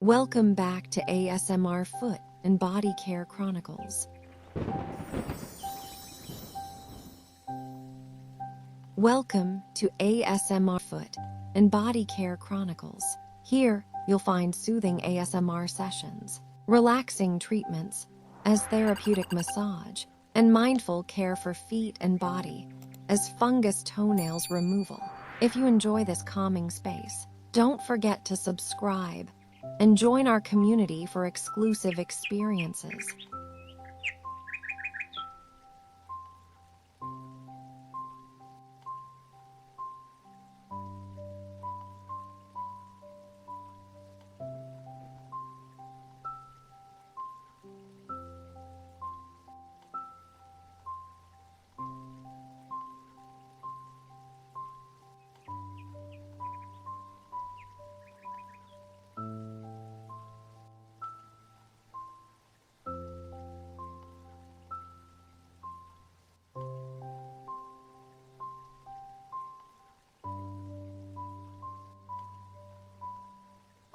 Welcome back to ASMR Foot and Body Care Chronicles. Welcome to ASMR Foot and Body Care Chronicles. Here, you'll find soothing ASMR sessions, relaxing treatments, as therapeutic massage, and mindful care for feet and body, as fungus toenails removal. If you enjoy this calming space, don't forget to subscribe and join our community for exclusive experiences.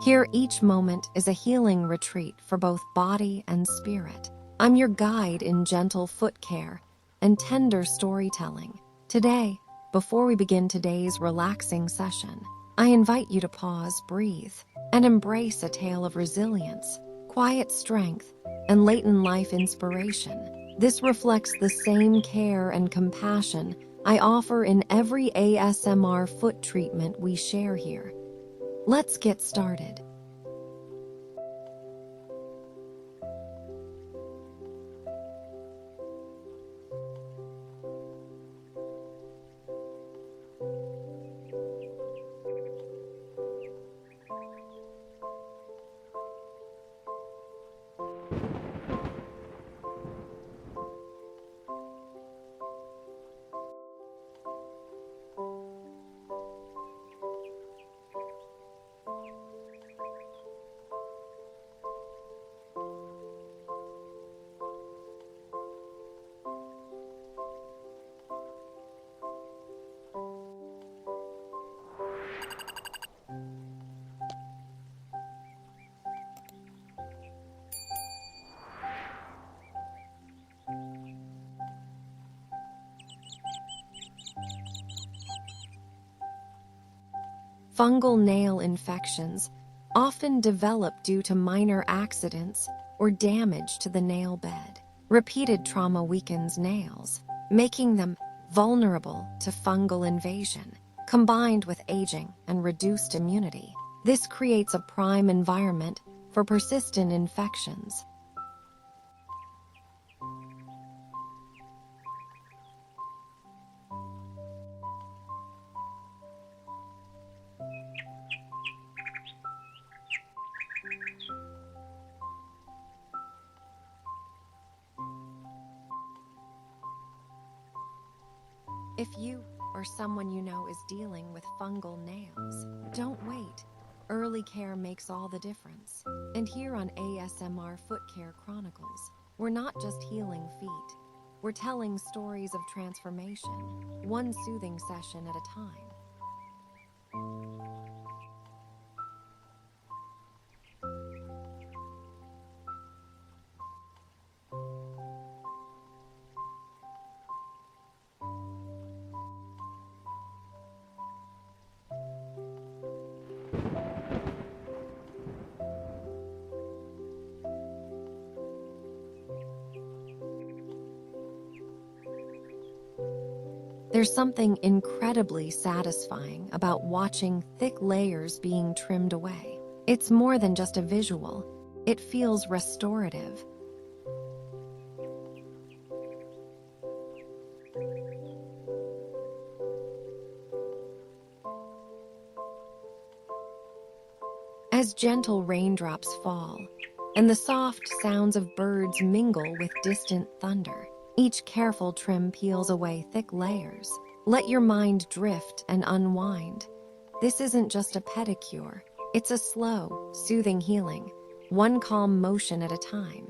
Here, each moment is a healing retreat for both body and spirit. I'm your guide in gentle foot care and tender storytelling. Today, before we begin today's relaxing session, I invite you to pause, breathe, and embrace a tale of resilience, quiet strength, and latent life inspiration. This reflects the same care and compassion I offer in every ASMR foot treatment we share here. Let's get started. Fungal nail infections often develop due to minor accidents or damage to the nail bed. Repeated trauma weakens nails, making them vulnerable to fungal invasion. Combined with aging and reduced immunity, this creates a prime environment for persistent infections. If you or someone you know is dealing with fungal nails, don't wait. Early care makes all the difference. And here on ASMR Foot Care Chronicles, we're not just healing feet. We're telling stories of transformation, one soothing session at a time. There's something incredibly satisfying about watching thick layers being trimmed away. It's more than just a visual, it feels restorative. As gentle raindrops fall, and the soft sounds of birds mingle with distant thunder, each careful trim peels away thick layers. Let your mind drift and unwind. This isn't just a pedicure, it's a slow, soothing healing, one calm motion at a time.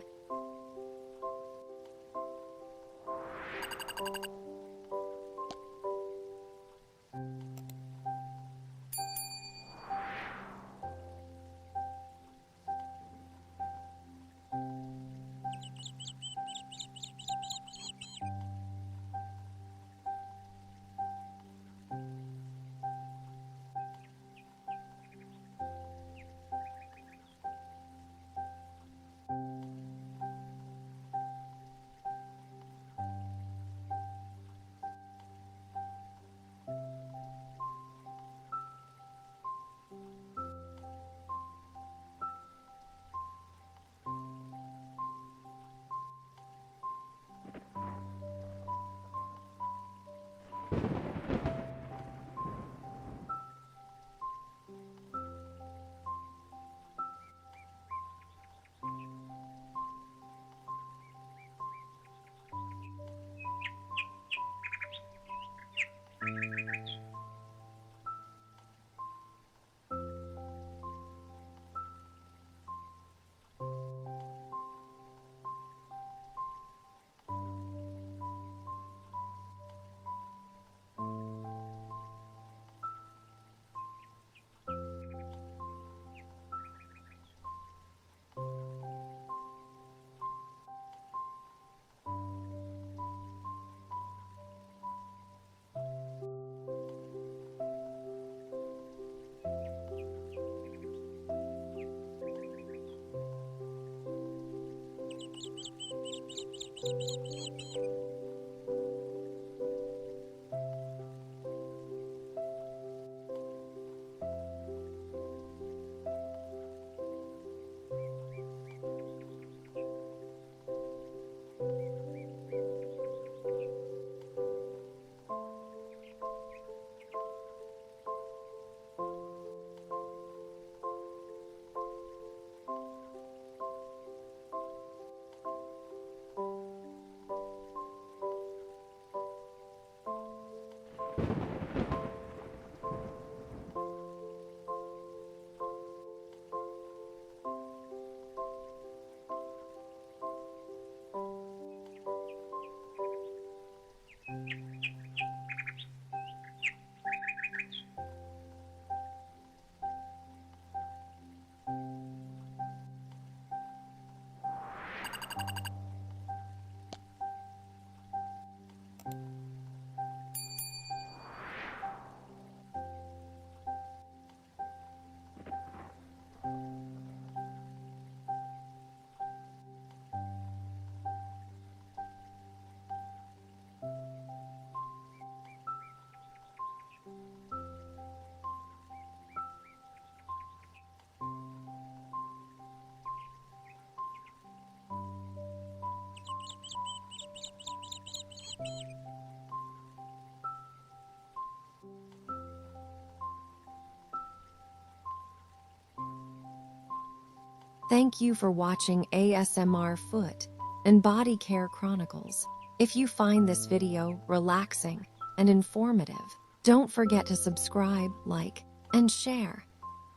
Thank you for watching ASMR Foot and Body Care Chronicles. If you find this video relaxing and informative, don't forget to subscribe, like, and share.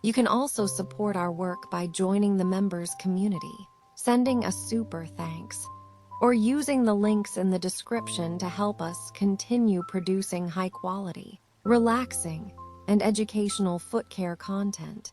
You can also support our work by joining the members community, sending a super thanks, or using the links in the description to help us continue producing high quality, relaxing, and educational foot care content.